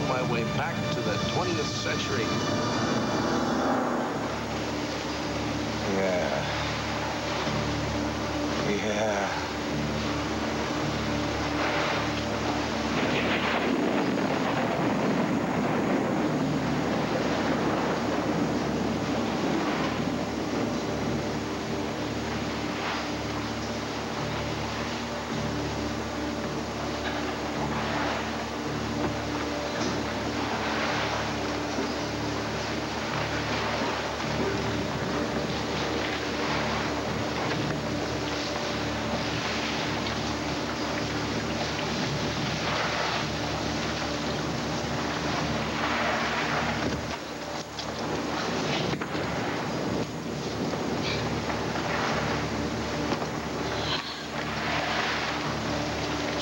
my way back to the 20th century. Yeah. Yeah.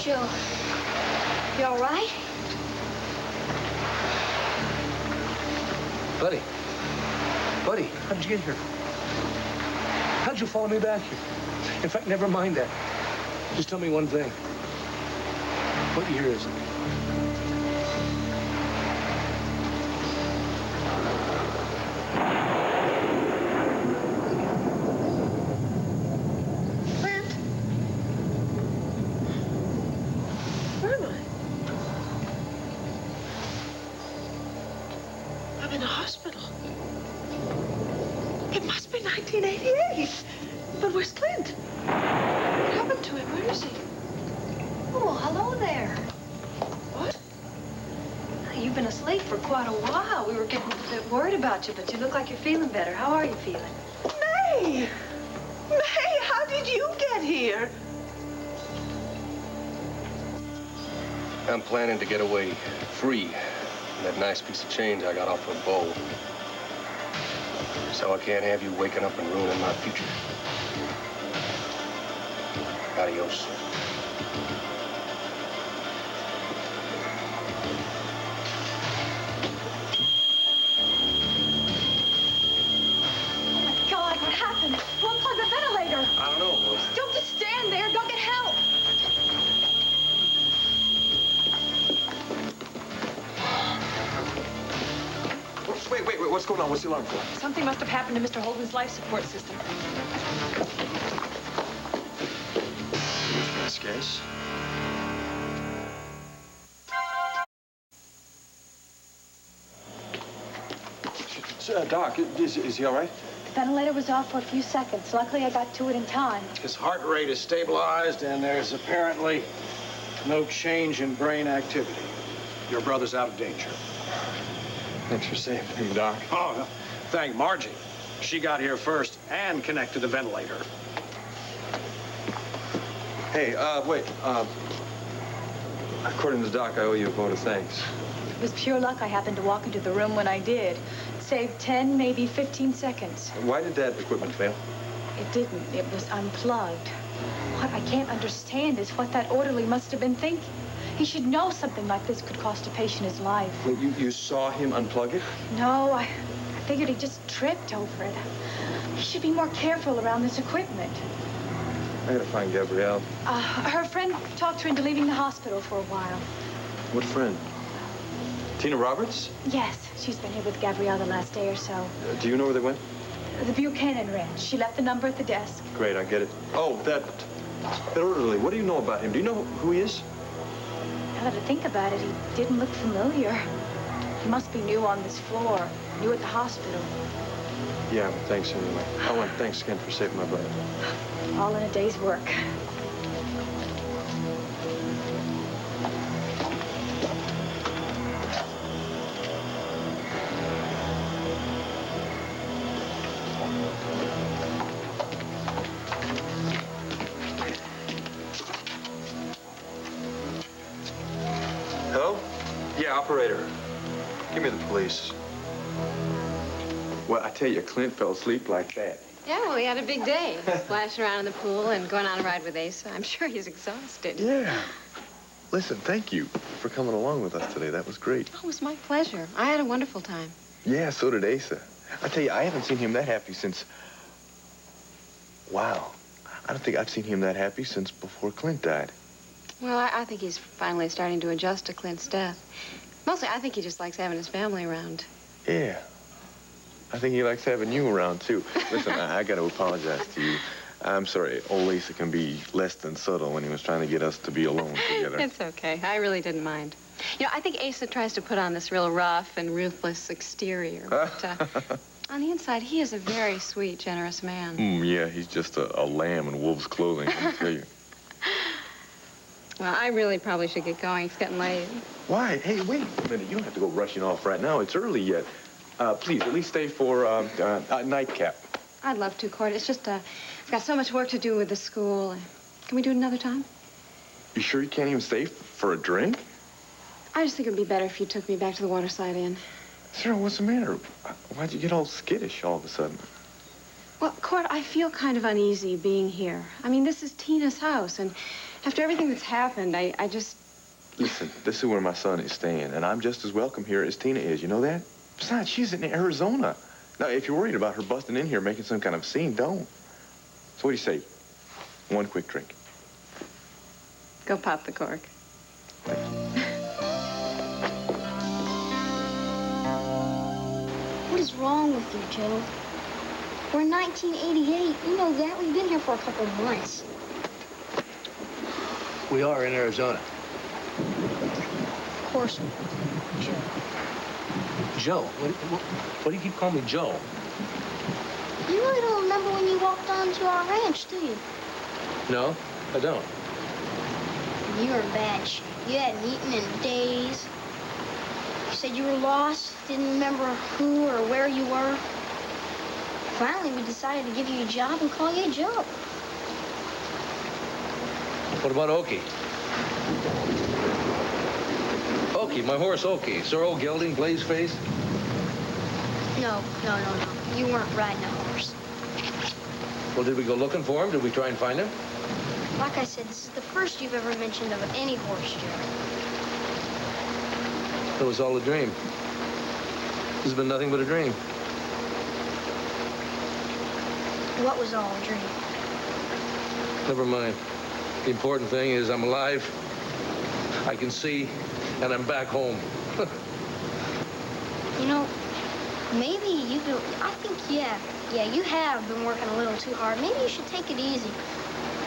Joe, you all right? Buddy. Buddy, how did you get here? How'd you follow me back here? In fact, never mind that. Just tell me one thing. What year is it? I'm in a hospital. It must be 1988. But where's Clint? What happened to him? Where is he? Oh, hello there. What? You've been asleep for quite a while. We were getting a bit worried about you, but you look like you're feeling better. How are you feeling? May! May, how did you get here? I'm planning to get away free. That nice piece of change I got off of Bo. So I can't have you waking up and ruining my future. Adios. Oh, my God, what happened? Who unplugged the ventilator? I don't know. Don't just stand there. Go get help. Wait, what's going on? What's the alarm for? Something must have happened to Mr. Holden's life support system. Best case. Doc, is he all right? The ventilator was off for a few seconds. Luckily, I got to it in time. His heart rate is stabilized, and there's apparently no change in brain activity. Your brother's out of danger. Thanks for saving him, Doc. Oh, no. Thank Margie. She got here first and connected the ventilator. Hey, wait. According to the Doc, I owe you a vote of thanks. It was pure luck I happened to walk into the room when I did. It saved 10, maybe 15 seconds. Why did that equipment fail? It didn't. It was unplugged. What I can't understand is what that orderly must have been thinking. He should know something like this could cost a patient his life. Well, you saw him unplug it? No, I figured he just tripped over it. He should be more careful around this equipment. I gotta find Gabrielle. Her friend talked her into leaving the hospital for a while. What friend? Tina Roberts? Yes, she's been here with Gabrielle the last day or so. Do you know where they went? The Buchanan Ranch. She left the number at the desk. Great, I get it. Oh, that orderly. What do you know about him? Do you know who he is? Now that I think about it, he didn't look familiar. He must be new on this floor, new at the hospital. Yeah, well, thanks anyway. Oh, and thanks again for saving my brother. All in a day's work. Hello? Yeah, operator. Give me the police. Well, I tell you, Clint fell asleep like that. Yeah, well, he had a big day. Splashing around in the pool and going on a ride with Asa. I'm sure he's exhausted. Yeah. Listen, thank you for coming along with us today. That was great. Oh, it was my pleasure. I had a wonderful time. Yeah, so did Asa. I tell you, I haven't seen him that happy since... Wow. I don't think I've seen him that happy since before Clint died. Well, I think he's finally starting to adjust to Clint's death. Mostly, I think he just likes having his family around. Yeah. I think he likes having you around, too. Listen, I got to apologize to you. I'm sorry. Old Lisa can be less than subtle when he was trying to get us to be alone together. It's okay. I really didn't mind. You know, I think Asa tries to put on this real rough and ruthless exterior, but on the inside, he is a very sweet, generous man. Yeah, he's just a lamb in wolf's clothing, I tell you. Well, I really probably should get going. It's getting late. Why? Hey, wait a minute. You don't have to go rushing off right now. It's early yet. Please, at least stay for a nightcap. I'd love to, Court. It's just, I've got so much work to do with the school. Can we do it another time? You sure you can't even stay for a drink? I just think it would be better if you took me back to the Waterside Inn. Sarah, what's the matter? Why'd you get all skittish all of a sudden? Well, Court, I feel kind of uneasy being here. I mean, this is Tina's house, and after everything that's happened, I just... Listen, this is where my son is staying, and I'm just as welcome here as Tina is. You know that? Besides, she's in Arizona. Now, if you're worried about her busting in here making some kind of scene, don't. So what do you say? One quick drink. Go pop the cork. What is wrong with you, Joe? We're in 1988. You know that. We've been here for a couple of months. We are in Arizona. Of course, Joe. Joe? What do you keep calling me Joe? You really don't remember when you walked onto our ranch, do you? No, I don't. You were in bad shape. You hadn't eaten in days. You said you were lost, didn't remember who or where you were. Finally, we decided to give you a job and call you Joe. What about Okie? Okie, my horse Okie. Sir old gelding, blaze face? No. You weren't riding a horse. Well, did we go looking for him? Did we try and find him? Like I said, this is the first you've ever mentioned of any horse, Joe. It was all a dream. This has been nothing but a dream. What was all a dream? Never mind. The important thing is I'm alive, I can see, and I'm back home. You know, maybe you do. I think, yeah, you have been working a little too hard. Maybe you should take it easy.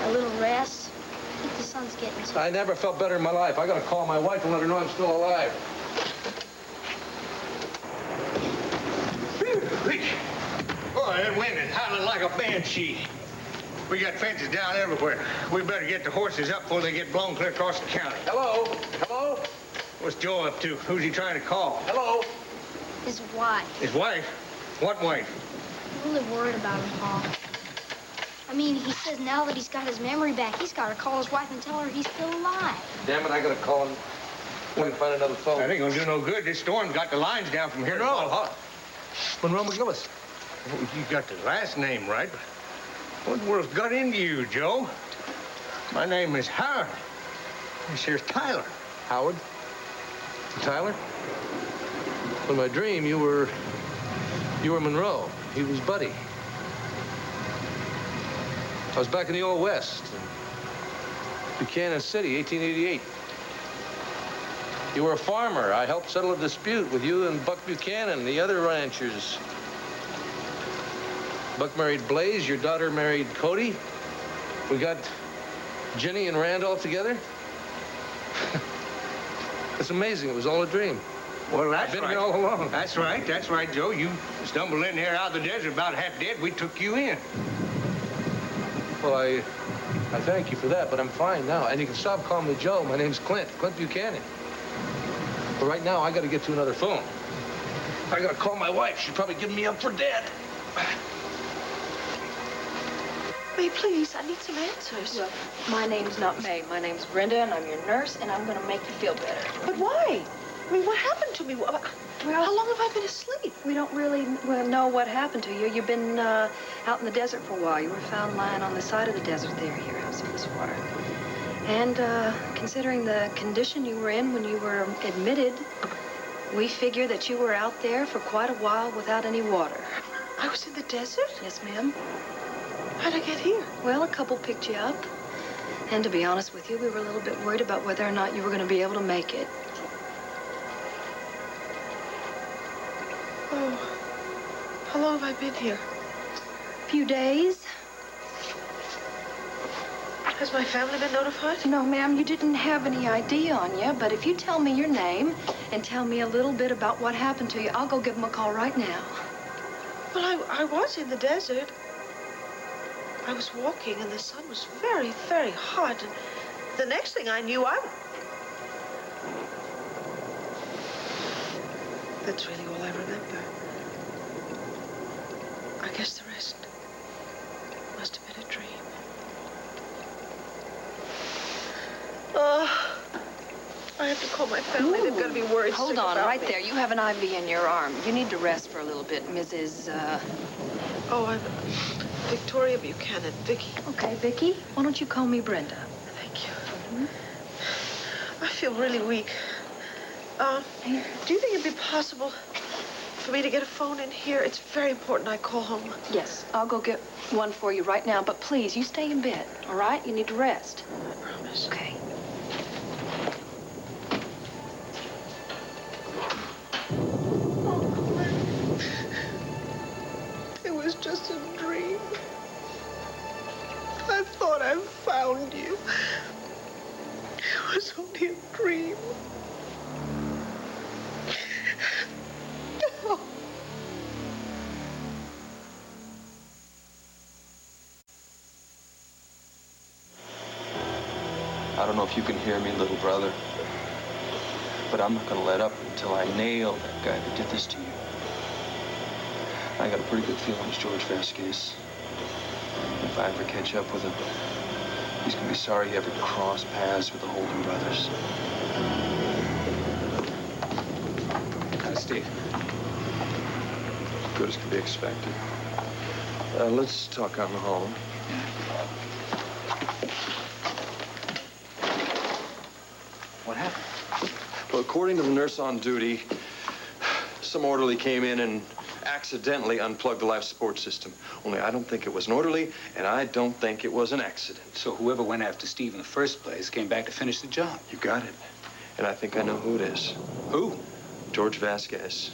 A little rest. I think the sun's getting to you. I never felt better in my life. I gotta call my wife and let her know I'm still alive. Boy, that wind is howling like a banshee. We got fences down everywhere. We better get the horses up before they get blown clear across the county. Hello? Hello? What's Joe up to? Who's he trying to call? Hello? His wife. His wife? What wife? I'm really worried about him, Pa. I mean, he says now that he's got his memory back, he's got to call his wife and tell her he's still alive. Damn it, I gotta call him. I gotta find another phone. That ain't gonna do no good. This storm got the lines down from here. Monroe. Monroe McGillis. Oh, you got the last name right. What in the world's got into you, Joe? My name is Howard. This here's Tyler. Howard? Tyler? In my dream, you were Monroe. He was Buddy. I was back in the Old West, in Buchanan City, 1888. You were a farmer. I helped settle a dispute with you and Buck Buchanan, the other ranchers. Buck married Blaze, your daughter married Cody. We got Jenny and Randolph together. It's amazing. It was all a dream. Well, that's I've been right. here all along. That's right, Joe. You stumbled in here out of the desert about half dead. We took you in. Well, I thank you for that, but I'm fine now. And you can stop calling me Joe. My name's Clint Buchanan. But right now, I got to get to another phone. I got to call my wife. She's probably giving me up for dead. May, please, I need some answers. Well, my name's not May. My name's Brenda, and I'm your nurse, and I'm going to make you feel better. But why? I mean, what happened to me? How long have I been asleep? We don't really know what happened to you. You've been out in the desert for a while. You were found lying on the side of the desert there at your house in this water. And considering the condition you were in when you were admitted, we figure that you were out there for quite a while without any water. I was in the desert? Yes, ma'am. How'd I get here? Well, a couple picked you up. And to be honest with you, we were a little bit worried about whether or not you were going to be able to make it. How long have I been here? Few days. Has my family been notified? No, ma'am, you didn't have any ID on you, but if you tell me your name and tell me a little bit about what happened to you, I'll go give them a call right now. Well, I was in the desert. I was walking, and the sun was very, very hot. And the next thing I knew, That's really all I remember. I guess the rest must have been a dream. I have to call my family. They've got to be worried. Hold on, right there. You have an IV in your arm. You need to rest for a little bit, Mrs. Oh, I'm Victoria Buchanan. Vicky. Okay, Vicky. Why don't you call me Brenda? Thank you. I feel really weak. Do you think it'd be possible for me to get a phone in here? It's very important I call home. Yes, I'll go get one for you right now. But please, you stay in bed, all right? You need to rest. I promise. Okay. It was just a dream. I thought I found you. It was only a dream. I don't know if you can hear me, little brother, but I'm not going to let up until I nail that guy that did this to you. I got a pretty good feeling it's George Vasquez. If I ever catch up with him, he's going to be sorry he ever crossed paths with the Holden brothers. Hi, Steve. Good as can be expected. Let's talk out in the hall. What happened? Well, according to the nurse on duty, some orderly came in and accidentally unplugged the life support system. Only I don't think it was an orderly, and I don't think it was an accident. So whoever went after Steve in the first place came back to finish the job. You got it. And I think I know who it is. Who? George Vasquez.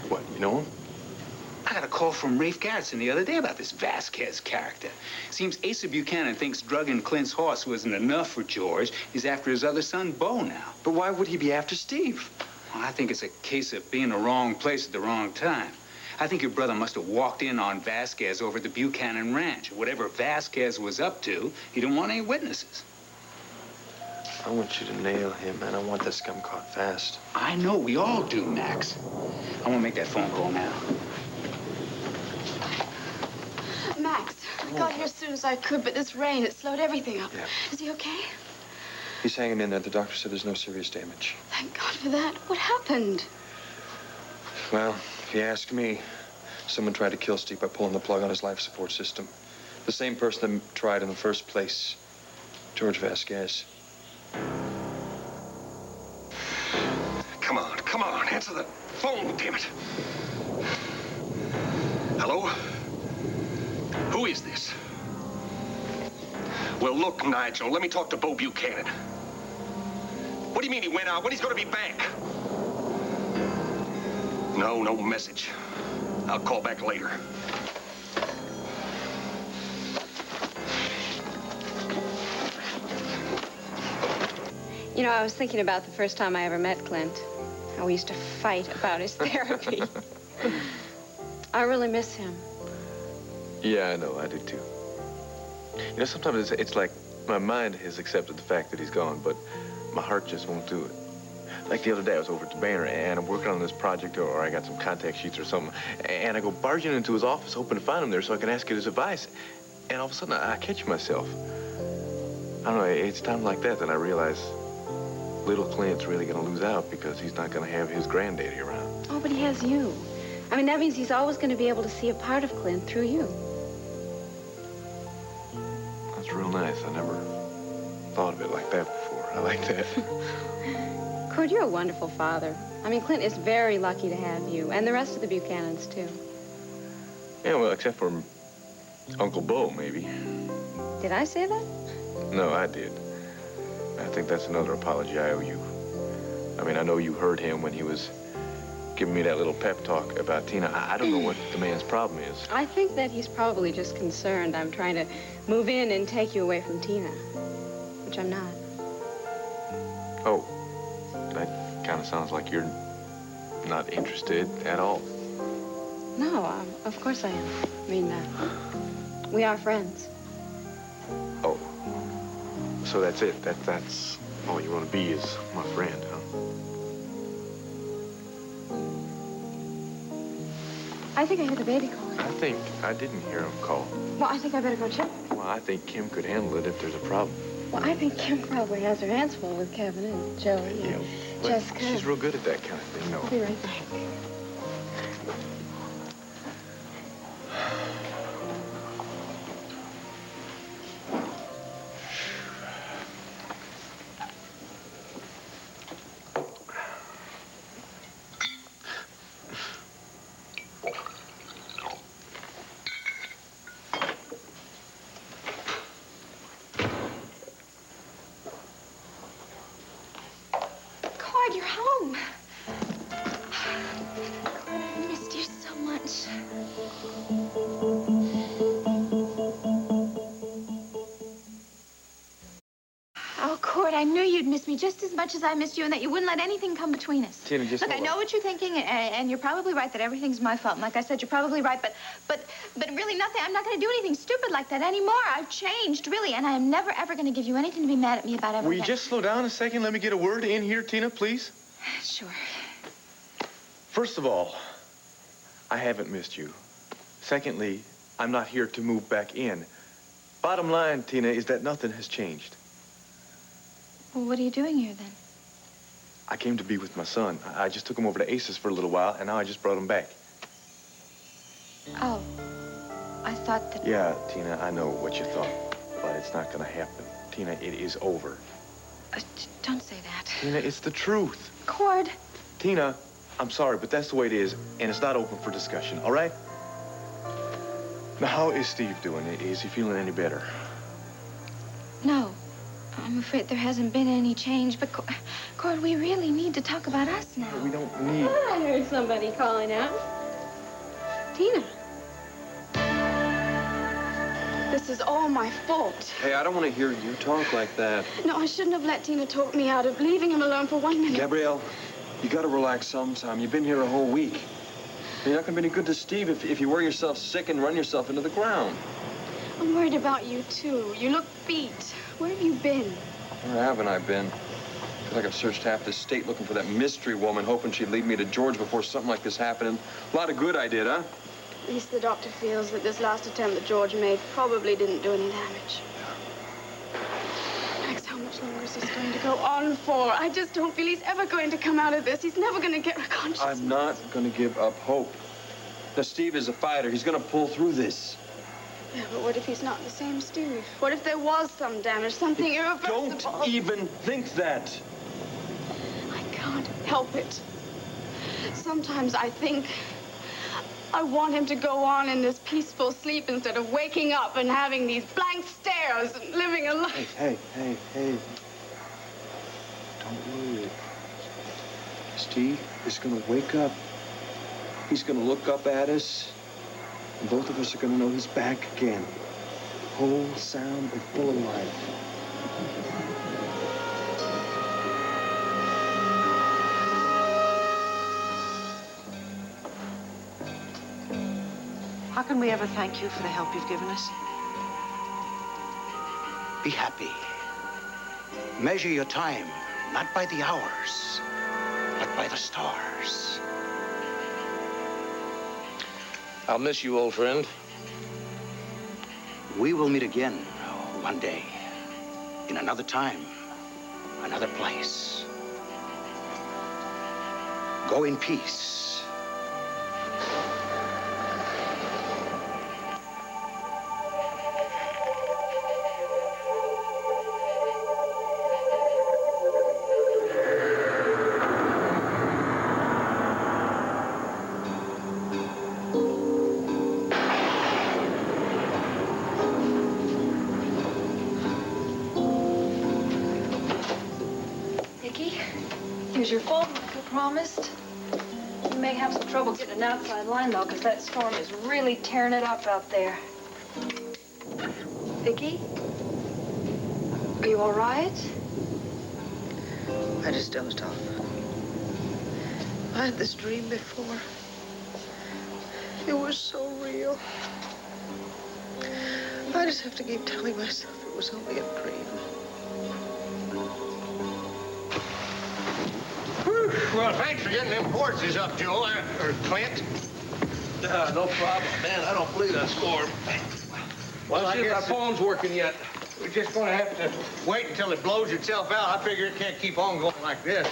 What, you know him? I got a call from Rafe Garrison the other day about this Vasquez character. Seems Asa Buchanan thinks drugging Clint's horse wasn't enough for George. He's after his other son, Bo, now. But why would he be after Steve? Well, I think it's a case of being in the wrong place at the wrong time. I think your brother must have walked in on Vasquez over at the Buchanan Ranch. Whatever Vasquez was up to, he didn't want any witnesses. I want you to nail him, man. I want that scum caught fast. I know, we all do, Max. I want to make that phone call now. Max, I got here as soon as I could, but this rain, it slowed everything up. Yeah. Is he okay? He's hanging in there. The doctor said there's no serious damage. Thank God for that. What happened? Well, if you ask me, someone tried to kill Steve by pulling the plug on his life support system. The same person that tried in the first place, George Vasquez. Come on, answer the phone, damn it. Hello? Who is this? Well, look, Nigel, let me talk to Bo Buchanan. What do you mean he went out? When he's gonna be back? No message. I'll call back later. You know, I was thinking about the first time I ever met Clint. How we used to fight about his therapy. I really miss him. Yeah, I know. I do, too. You know, sometimes it's like my mind has accepted the fact that he's gone, but my heart just won't do it. Like the other day, I was over at the Banner, and I'm working on this project, or I got some contact sheets or something, and I go barging into his office, hoping to find him there so I can ask his advice. And all of a sudden, I catch myself. I don't know, it's times like that I realize little Clint's really going to lose out because he's not going to have his granddaddy around. Oh, but he has you. I mean, that means he's always going to be able to see a part of Clint through you. That's real nice. I never thought of it like that before. I like that. Kurt, you're a wonderful father. I mean, Clint is very lucky to have you, and the rest of the Buchanans, too. Yeah, well, except for Uncle Bo, maybe. Did I say that? No, I did. I think that's another apology I owe you. I mean, I know you heard him when he was giving me that little pep talk about Tina. I don't know what the man's problem is. I think that he's probably just concerned I'm trying to move in and take you away from Tina, which I'm not. Oh, that kind of sounds like you're not interested at all. No, of course I am. I mean, we are friends. Oh, so that's it. That's all you want to be is my friend, huh? I think I heard the baby calling. I think I didn't hear him call. Well, I think I better go check. Well, I think Kim could handle it if there's a problem. Well, I think Kim probably has her hands full with Kevin and Joey and Jessica. She's real good at that kind of thing, though. I'll be right back. You're home. God, I missed you so much. Oh, Cord, I knew you'd miss me just as much as I missed you and that you wouldn't let anything come between us. Tina, just Look, I know what you're thinking, and you're probably right that everything's my fault. And like I said, you're probably right, but really nothing. I'm not going to do anything stupid like that anymore. I've changed, really, and I am never, ever going to give you anything to be mad at me about ever Will you again. just slow down a second? Let me get a word in here, Tina, please. Sure. First of all, I haven't missed you. Secondly, I'm not here to move back in. Bottom line, Tina, is that nothing has changed. Well, what are you doing here, then? I came to be with my son. I just took him over to Ace's for a little while, and now I just brought him back. Oh, I thought that... Yeah, Tina, I know what you thought, but it's not gonna happen. Tina, it is over. Don't say that. Tina, it's the truth. Cord. Tina, I'm sorry, but that's the way it is, and it's not open for discussion, all right? Now, how is Steve doing? Is he feeling any better? No. I'm afraid there hasn't been any change, but Cord, we really need to talk about us now. We don't need... I heard somebody calling out. Tina. This is all my fault. Hey, I don't want to hear you talk like that. No, I shouldn't have let Tina talk me out of leaving him alone for 1 minute. Gabrielle, you got to relax sometime. You've been here a whole week. You're not going to be any good to Steve if you wear yourself sick and run yourself into the ground. I'm worried about you, too. You look beat. Where have you been? Where haven't I been? I feel like I've searched half the state looking for that mystery woman, hoping she'd lead me to George before something like this happened. And a lot of good I did, huh? At least the doctor feels that this last attempt that George made probably didn't do any damage. Max, how much longer is this going to go on for? I just don't feel he's ever going to come out of this. He's never going to get conscious. I'm not going to give up hope. Now, Steve is a fighter. He's going to pull through this. Yeah, but what if he's not the same Steve? What if there was some damage, something irreversible? Don't even think that. I can't help it. Sometimes I think I want him to go on in this peaceful sleep instead of waking up and having these blank stares and living a life. Hey. Don't worry. Steve is going to wake up. He's going to look up at us. And both of us are going to know he's back again. Whole, sound, and full of life. How can we ever thank you for the help you've given us? Be happy. Measure your time, not by the hours, but by the stars. I'll miss you, old friend. We will meet again one day, in another time, another place. Go in peace. Here's your phone, like I promised. You may have some trouble getting an outside line, though, because that storm is really tearing it up out there. Vicky? Are you all right? I just dozed off. I had this dream before. It was so real. I just have to keep telling myself it was only a dream. Whew. Well, thanks for getting them horses up, Joe, or Clint. No problem, man. I don't believe that storm. Well, Let's see if our phone's working yet. We're just going to have to wait until it blows itself out. I figure it can't keep on going like this.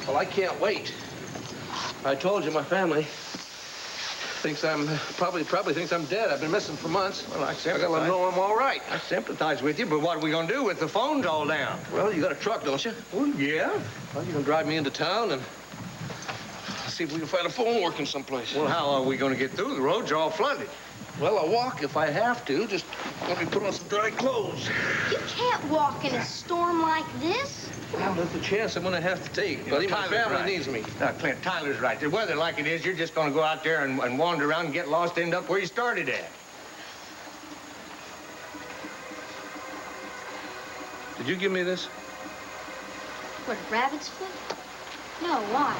Well, I can't wait. I told you my family thinks I'm probably thinks I'm dead. I've been missing for months. Well, I gotta let them know I'm all right. I sympathize with you, but what are we going to do with the phones all down? Well, you got a truck, don't you? Well, yeah. Well, you can drive me into town and see if we can find a phone working someplace. Well, how are we going to get through? The roads are all flooded. Well, I'll walk if I have to. Just let me put on some dry clothes. You can't walk in a storm like this. Well, that's the chance I'm going to have to take. Buddy, my family needs me. Now, Clint, Tyler's right. The weather like it is, you're just going to go out there and wander around and get lost, end up where you started at. Did you give me this? What, a rabbit's foot? No, why?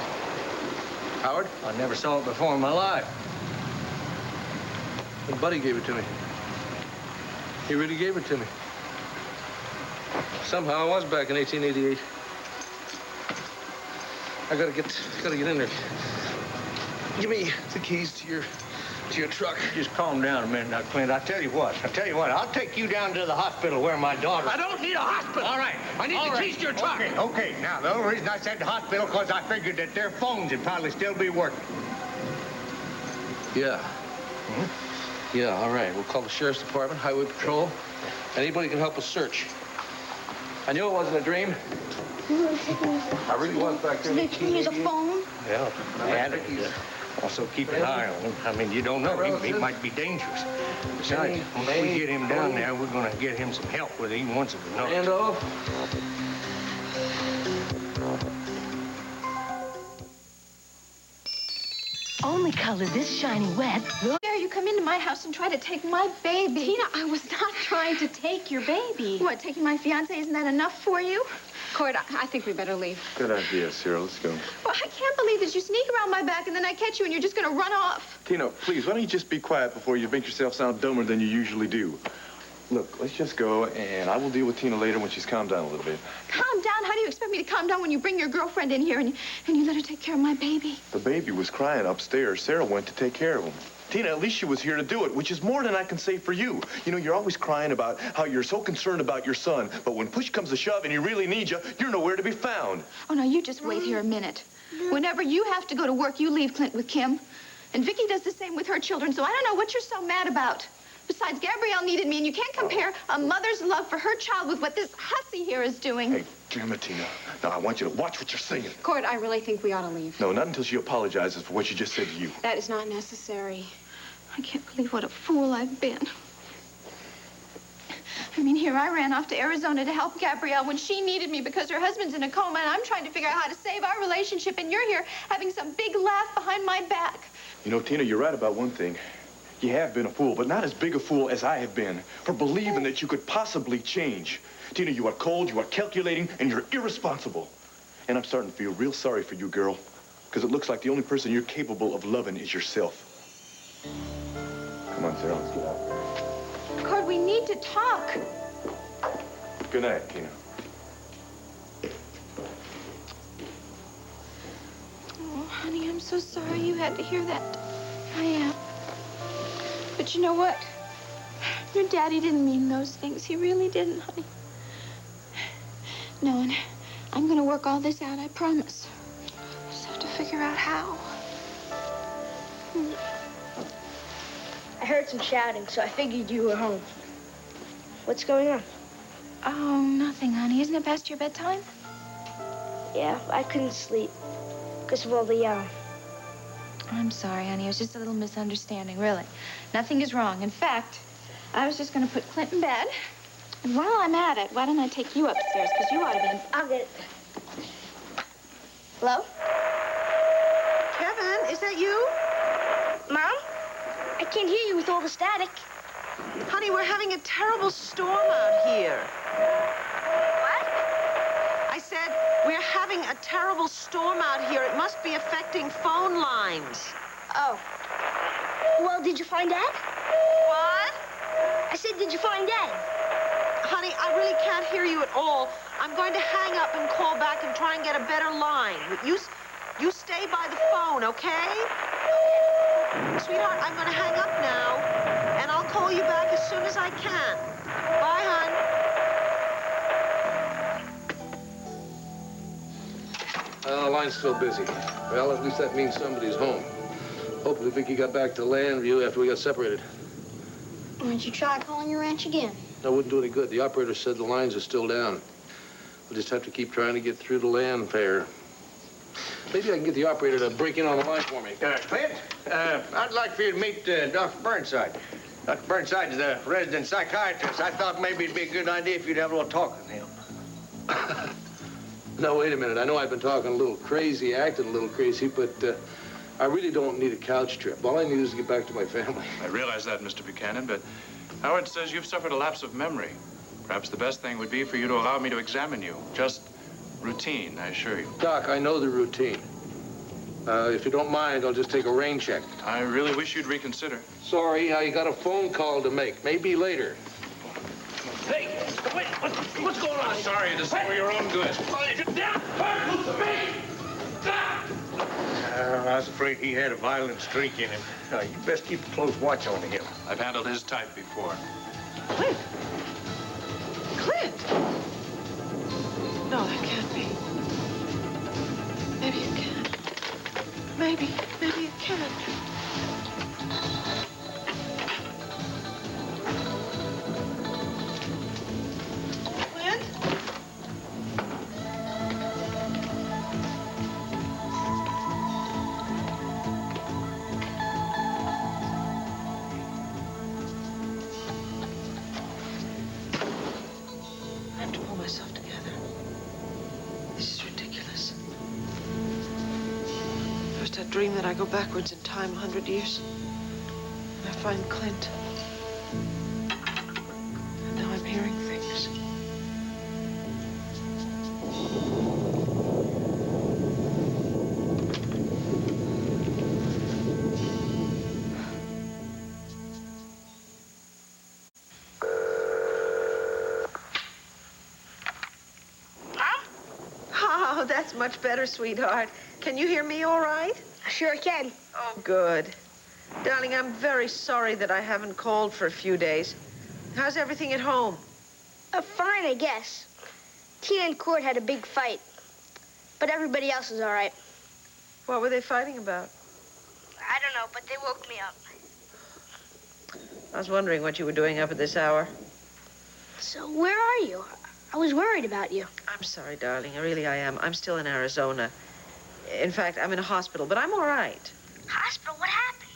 Howard? I never saw it before in my life. And Buddy gave it to me. He really gave it to me. Somehow I was back in 1888. I gotta get in there. Give me the keys to your truck. Just calm down a minute now, Clint. I tell you what, I'll take you down to the hospital where my daughter... I don't need a hospital. All right. I need the keys to your truck. Okay. Now, the only reason I said the hospital because I figured that their phones would probably still be working. Yeah. Yeah, all right. We'll call the sheriff's department, highway patrol. Anybody can help us search. I knew it wasn't a dream. I really was back there. Did you use a phone? Yeah, I had it. Also, keep an eye on him. I mean, you don't know. He might be dangerous. Besides, once we get him down there, we're going to get him some help with it, even once it knows. Randolph? Only color this shiny wet. Look. Dare you come into my house and try to take my baby? Tina, I was not trying to take your baby. What, taking my fiancé, isn't that enough for you? Cord, I think we better leave. Good idea, Cyril. Let's go. Well, I can't believe that you sneak around my back and then I catch you and you're just going to run off. Tina, please, why don't you just be quiet before you make yourself sound dumber than you usually do? Look, let's just go, and I will deal with Tina later when she's calmed down a little bit. Calm down? How do you expect me to calm down when you bring your girlfriend in here and you let her take care of my baby? The baby was crying upstairs. Sarah went to take care of him. Tina, at least she was here to do it, which is more than I can say for you. You know, you're always crying about how you're so concerned about your son, but when push comes to shove and he really needs you, you're nowhere to be found. Oh, no, you just wait here a minute. Whenever you have to go to work, you leave Clint with Kim. And Vicky does the same with her children, so I don't know what you're so mad about. Besides, Gabrielle needed me, and you can't compare a mother's love for her child with what this hussy here is doing. Hey, damn it, Tina. Now, I want you to watch what you're saying. Cord, I really think we ought to leave. No, not until she apologizes for what she just said to you. That is not necessary. I can't believe what a fool I've been. I mean, here I ran off to Arizona to help Gabrielle when she needed me because her husband's in a coma, and I'm trying to figure out how to save our relationship, and you're here having some big laugh behind my back. You know, Tina, you're right about one thing. You have been a fool, but not as big a fool as I have been for believing that you could possibly change. Tina, you are cold, you are calculating, and you're irresponsible. And I'm starting to feel real sorry for you, girl, because it looks like the only person you're capable of loving is yourself. Come on, Sarah, let's get out. Cord, we need to talk. Good night, Tina. Oh, honey, I'm so sorry you had to hear that. I am. But you know what? Your daddy didn't mean those things. He really didn't, honey. No, and I'm gonna work all this out, I promise. Just have to figure out how. I heard some shouting, so I figured you were home. What's going on? Oh, nothing, honey. Isn't it past your bedtime? Yeah, I couldn't sleep because of all the yelling. I'm sorry, honey. It was just a little misunderstanding, really. Nothing is wrong. In fact, I was just going to put Clint in bed. And while I'm at it, why don't I take you upstairs? Because you ought to be in... I'll get it. Hello? Kevin, that you? Mom? I can't hear you with all the static. Honey, we're having a terrible storm out here. What? I said, we're having a terrible storm out here. It must be affecting phone lines. Oh. Well, did you find Dad? What? I said, did you find Dad? Honey, I really can't hear you at all. I'm going to hang up and call back and try and get a better line. You stay by the phone, okay? Sweetheart, I'm going to hang up now, and I'll call you back as soon as I can. Bye, hon. The line's still busy. Well, at least that means somebody's home. Hopefully Vicky got back to Landview after we got separated. Why don't you try calling your ranch again? That wouldn't do any good. The operator said the lines are still down. We'll just have to keep trying to get through the land fair. Maybe I can get the operator to break in on the line for me. Clint, I'd like for you to meet Dr. Burnside. Dr. Burnside is the resident psychiatrist. I thought maybe it'd be a good idea if you'd have a little talk with him. No, wait a minute. I know I've been talking a little crazy, acting a little crazy, but I really don't need a couch trip. All I need is to get back to my family. I realize that, Mr. Buchanan, but Howard says you've suffered a lapse of memory. Perhaps the best thing would be for you to allow me to examine you. Just routine, I assure you. Doc, I know the routine. If you don't mind, I'll just take a rain check. I really wish you'd reconsider. Sorry, I got a phone call to make. Maybe later. Hey, wait, what's going on? I'm sorry, it is for your own good. I was afraid he had a violent streak in him. You best keep a close watch on him. I've handled his type before. Clint! Clint! No, that can't be. Maybe it can. Maybe it can. Clint? I have to pull myself together. This is ridiculous. First I dream that I go backwards in time 100 years. And I find Clint. And now I'm hearing things. Oh, that's much better, sweetheart. Can you hear me all right? I sure can. Oh, good. Darling, I'm very sorry that I haven't called for a few days. How's everything at home? Fine, I guess. Tina and Court had a big fight. But everybody else is all right. What were they fighting about? I don't know, but they woke me up. I was wondering what you were doing up at this hour. So where are you? I was worried about you. I'm sorry, darling. I am. I'm still in Arizona. In fact, I'm in a hospital, but I'm all right. Hospital? What happened?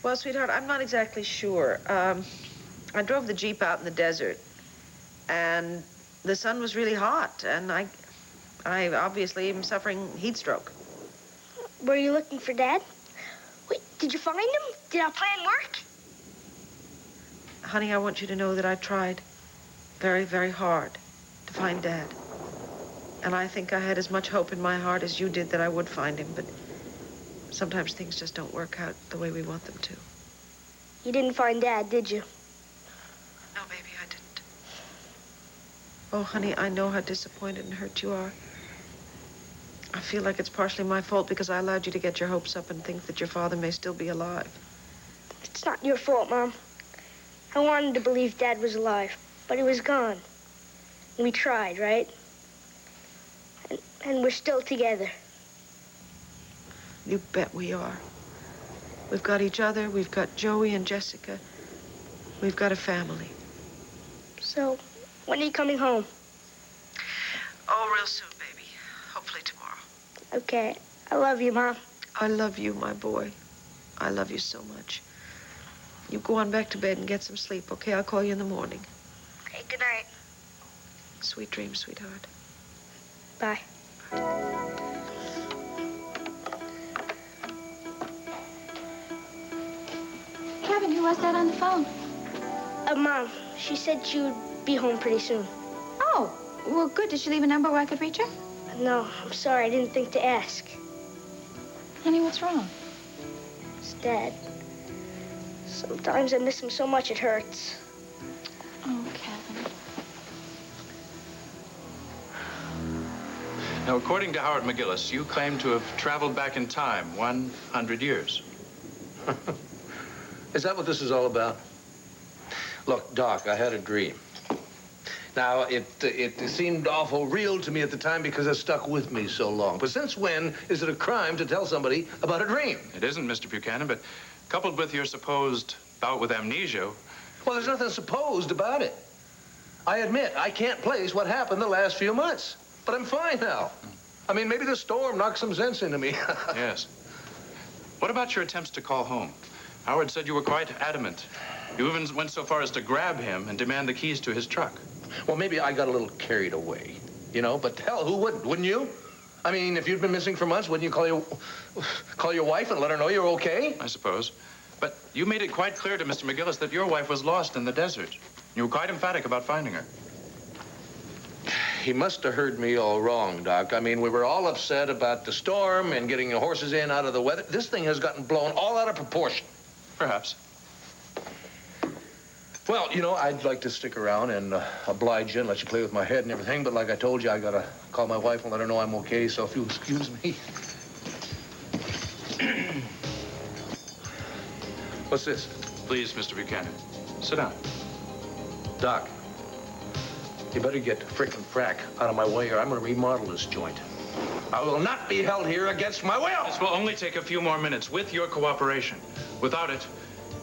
Well, sweetheart, I'm not exactly sure. I drove the Jeep out in the desert, and the sun was really hot, and I obviously am suffering heat stroke. Were you looking for Dad? Wait, did you find him? Did our plan work? Honey, I want you to know that I tried very, very hard to find Dad. And I think I had as much hope in my heart as you did that I would find him, but sometimes things just don't work out the way we want them to. You didn't find Dad, did you? No, baby, I didn't. Oh, honey, I know how disappointed and hurt you are. I feel like it's partially my fault because I allowed you to get your hopes up and think that your father may still be alive. It's not your fault, Mom. I wanted to believe Dad was alive, but he was gone. We tried, right? And we're still together. You bet we are. We've got each other, we've got Joey and Jessica. We've got a family. So, when are you coming home? Oh, real soon, baby. Hopefully tomorrow. Okay. I love you, Mom. I love you, my boy. I love you so much. You go on back to bed and get some sleep, okay? I'll call you in the morning. Okay, good night. Sweet dreams, sweetheart. Bye. How's that on the phone? Mom, she said she would be home pretty soon. Oh, well, good. Did she leave a number where I could reach her? No, I'm sorry. I didn't think to ask. Honey, what's wrong? It's Dad. Sometimes I miss him so much it hurts. Oh, Kevin. Now, according to Howard McGillis, you claim to have traveled back in time 100 years. Is that what this is all about? Look, Doc, I had a dream. Now, it seemed awful real to me at the time because it stuck with me so long. But since when is it a crime to tell somebody about a dream? It isn't, Mr. Buchanan, but coupled with your supposed bout with amnesia... Well, there's nothing supposed about it. I admit I can't place what happened the last few months. But I'm fine now. I mean, maybe the storm knocked some sense into me. Yes. What about your attempts to call home? Howard said you were quite adamant. You even went so far as to grab him and demand the keys to his truck. Well, maybe I got a little carried away, you know, but hell, who wouldn't? Wouldn't you? I mean, if you'd been missing for months, wouldn't you call your wife and let her know you're okay? I suppose. But you made it quite clear to Mr. McGillis that your wife was lost in the desert. You were quite emphatic about finding her. He must have heard me all wrong, Doc. I mean, we were all upset about the storm and getting the horses in out of the weather. This thing has gotten blown all out of proportion. Perhaps. Well, you know, I'd like to stick around and oblige you and let you play with my head and everything, but like I told you, I gotta call my wife and let her know I'm okay, so if you'll excuse me. What's this? Please, Mr. Buchanan, sit down. Doc, you better get frickin' frack out of my way or I'm gonna remodel this joint. I will not be held here against my will. This will only take a few more minutes with your cooperation. Without it,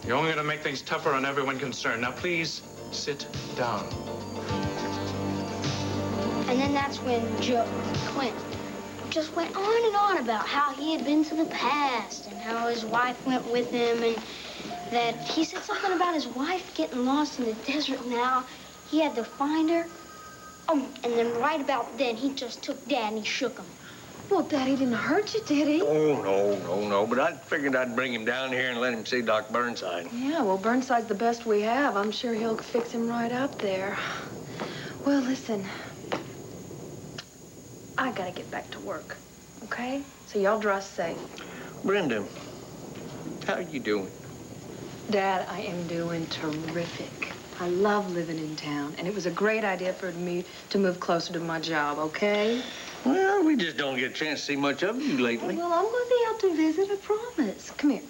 you're only going to make things tougher on everyone concerned. Now, please, sit down. And then that's when Clint, just went on and on about how he had been to the past and how his wife went with him and that he said something about his wife getting lost in the desert now. He had to find her. Oh, and then right about then, he just took Dad and he shook him. Well, Daddy didn't hurt you, did he? Oh, no. But I figured I'd bring him down here and let him see Doc Burnside. Yeah, well, Burnside's the best we have. I'm sure he'll fix him right up there. Well, listen. I gotta get back to work, okay? So y'all dress safe. Brenda, how you doing? Dad, I am doing terrific. I love living in town, and it was a great idea for me to move closer to my job, okay? Well, we just don't get a chance to see much of you lately. Well, I'm going to be out to visit, I promise. Come here.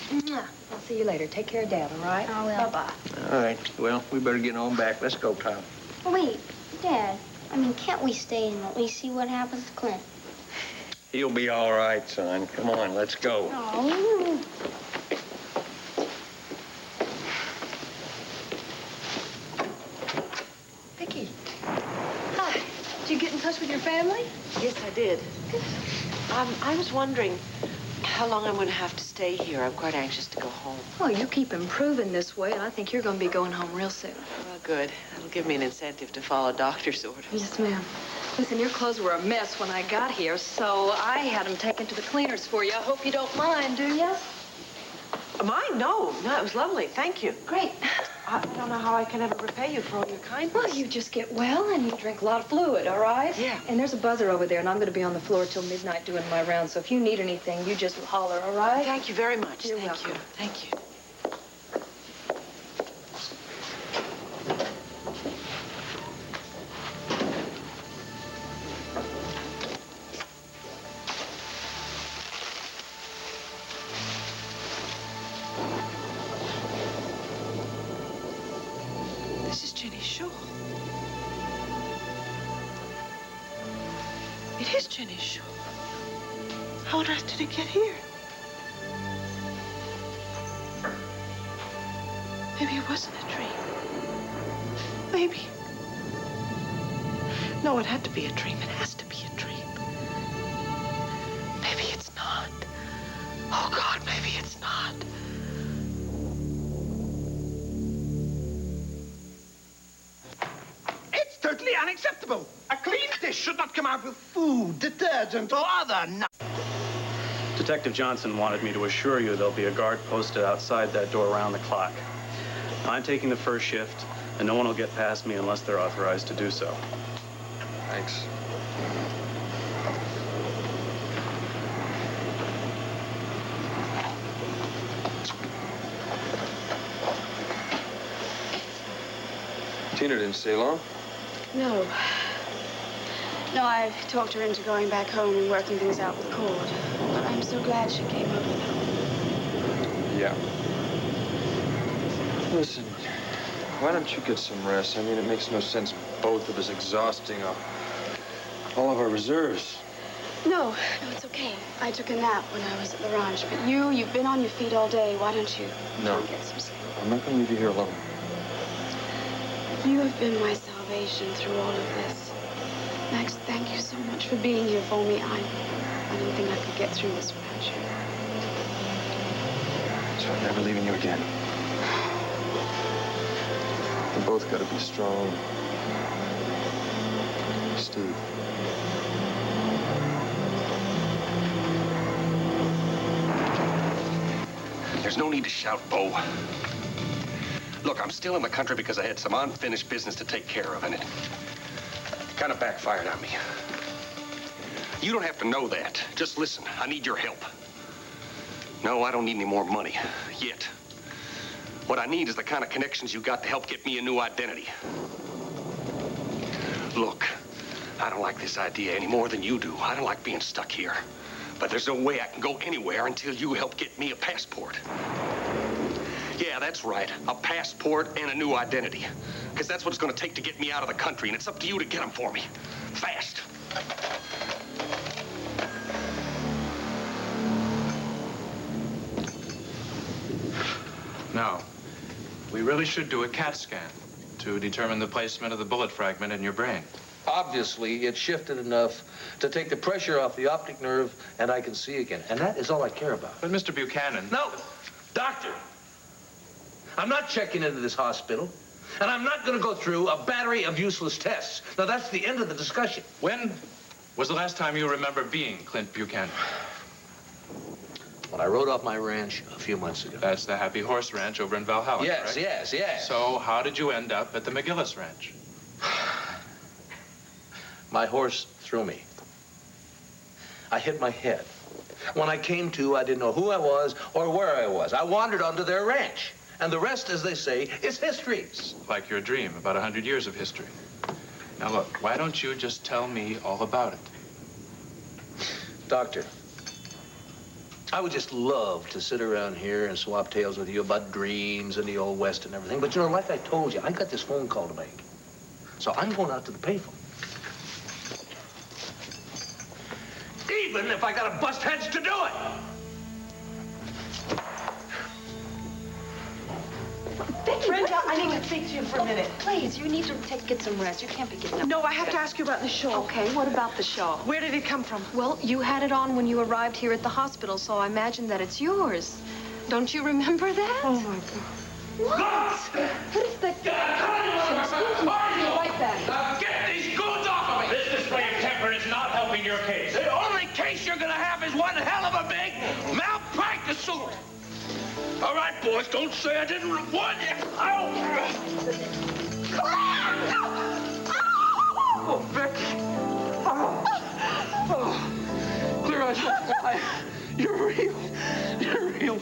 Mwah. I'll see you later. Take care of Dad, all right? I will. Bye-bye. All right. Well, we better get on back. Let's go, Tom. Wait, Dad, I mean, can't we stay and at least see what happens to Clint? He'll be all right, son. Come on, let's go. Oh. Vicky. Hi. Did you get in touch with your family? Yes, I did. I was wondering how long I'm going to have to stay here. I'm quite anxious to go home. Well, you keep improving this way, and I think you're going to be going home real soon. Well, good. That'll give me an incentive to follow doctor's orders. Yes, ma'am. Listen, your clothes were a mess when I got here, so I had them taken to the cleaners for you. I hope you don't mind, do you? Mine? No, it was lovely. Thank you. Great. I don't know how I can ever repay you for all your kindness. Well, you just get well and you drink a lot of fluid, all right? Yeah. And there's a buzzer over there, and I'm going to be on the floor till midnight doing my rounds. So if you need anything, you just holler, all right? Thank you very much. You're Thank welcome. you. Thank you. This is Jenny's shawl. It is Jenny's shawl. How on earth did it get here? Maybe it wasn't a dream. Maybe. No, it had to be a dream. It has to be a dream. Maybe it's not. Oh, God, maybe it's not. It's totally unacceptable. A clean dish should not come out with food, detergent, or other... The Detective Johnson wanted me to assure you there'll be a guard posted outside that door around the clock. I'm taking the first shift, and no one will get past me unless they're authorized to do so. Thanks. Tina didn't stay long. No. No, I talked her into going back home and working things out with Cord. But I'm so glad she came over, though. Yeah. Listen, why don't you get some rest? I mean, it makes no sense both of us exhausting all of our reserves. No, it's okay. I took a nap when I was at the ranch. But you've been on your feet all day. Why don't you No. get some sleep? I'm not going to leave you here alone. You have been my salvation through all of this. Max, thank you so much for being here for me. I didn't think I could get through this without you. So I'm never leaving you again. We both got to be strong. Steve. There's no need to shout, Bo. Look, I'm still in the country because I had some unfinished business to take care of, and it kind of backfired on me. You don't have to know that. Just listen. I need your help. No, I don't need any more money. Yet. What I need is the kind of connections you got to help get me a new identity. Look, I don't like this idea any more than you do. I don't like being stuck here. But there's no way I can go anywhere until you help get me a passport. Yeah, that's right. A passport and a new identity. Because that's what it's going to take to get me out of the country, and it's up to you to get them for me. Fast. Now, we really should do a CAT scan to determine the placement of the bullet fragment in your brain. Obviously, it's shifted enough to take the pressure off the optic nerve, and I can see again. And that is all I care about. But Mr. Buchanan... No! Doctor! I'm not checking into this hospital, and I'm not going to go through a battery of useless tests. Now, that's the end of the discussion. When was the last time you remember being Clint Buchanan? When I rode off my ranch a few months ago. That's the Happy Horse Ranch over in Valhalla, Yes, correct? yes. So how did you end up at the McGillis Ranch? My horse threw me. I hit my head. When I came to, I didn't know who I was or where I was. I wandered onto their ranch. And the rest, as they say, is history. Like your dream, about 100 years of history. Now look, why don't you just tell me all about it? Doctor, I would just love to sit around here and swap tales with you about dreams and the Old West and everything. But, you know, like I told you, I got this phone call to make. So I'm going out to the payphone. Even if I gotta bust heads to do it. Brenda, I need to speak to you for a minute. Please, you need to get some rest. You can't be getting up. No, I have to ask you about the shawl. Okay, what about the shawl? Where did it come from? Well, you had it on when you arrived here at the hospital, so I imagine that it's yours. Don't you remember that? Oh, my God. What? What is that? Excuse me. Be right back. Now get these goons off of me! This display of temper is not helping your case. The only case you're gonna have is one hell of a big malpractice suit. All right, boys, don't say I didn't warn you. Oh, Becky. Oh. Clear eyes. You're real. You're real.